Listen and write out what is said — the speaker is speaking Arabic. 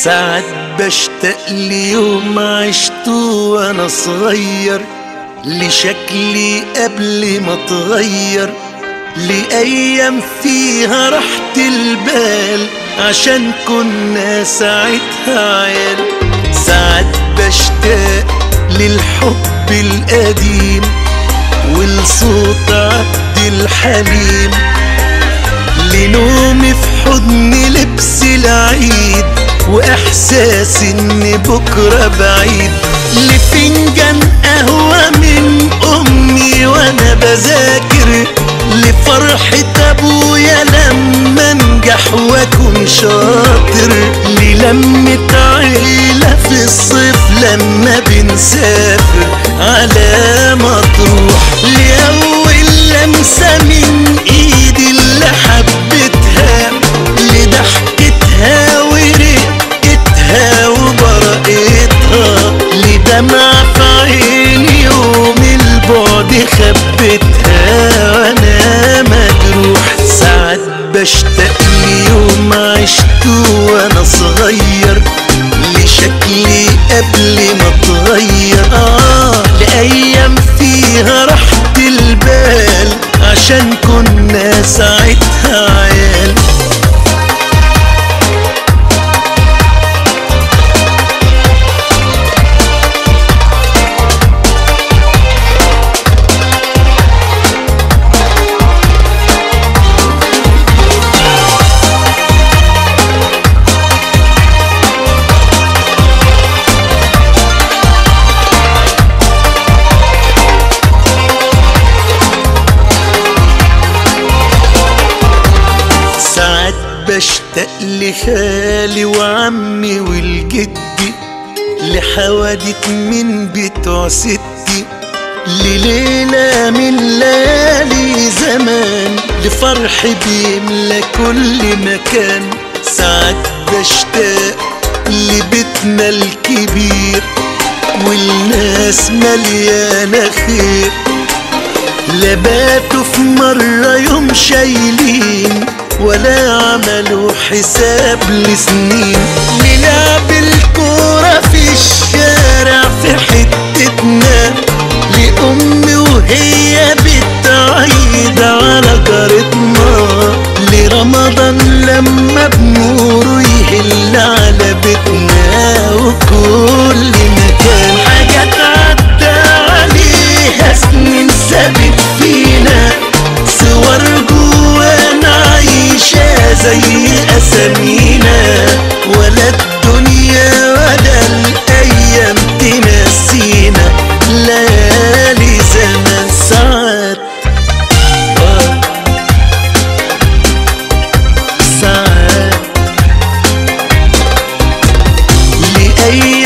ساعات بشتاق ليوم عشته وانا صغير، لشكلي قبل ما اتغير، لأيام فيها راحة البال عشان كنا ساعتها عيال. ساعات بشتاق للحب القديم ولصوت عبد الحليم، لنومي في حضن لبس العيد واحساس ان بكره بعيد، لفنجان قهوه من امي وانا بذاكر، لفرحه ابويا لما انجح واكون شاطر، للمه عيله في الصيف لما بنسافر على مطروح، لاول لمسه من ايدي اللي حبيتها، لضحكتها ورقتها وبرقتها، لدمع في عيني يوم البعد خبتها وانا مجروح. ساعات بشتاق ليوم عشته وانا صغير، لشكلي قبل ما اتغير، لأيام فيها راحة البال عشان كنا ساعتها عيال. بشتاق لخالي وعمي والجدي، لحوادث من بتوع ستي، لليلة من ليالي زمان، لفرح بيملى كل مكان. ساعات بشتاق لبيتنا الكبير والناس مليانة خير، لباتوا في مرة يوم شايلين ولا عملوا حساب لسنين، نلعب الكورة في الشارع في حتتنا، لأمي وهي بتعيد على جارتنا، لرمضان لما بنوره يهل على بيتنا، وكل مكان حاجات عدى عليها سنين سابت فينا، صور جوانا عايشة زي أسامينا، ولا الدنيا ولا الأيام تنسينا ليالي زمان. ساعات ساعات لأيام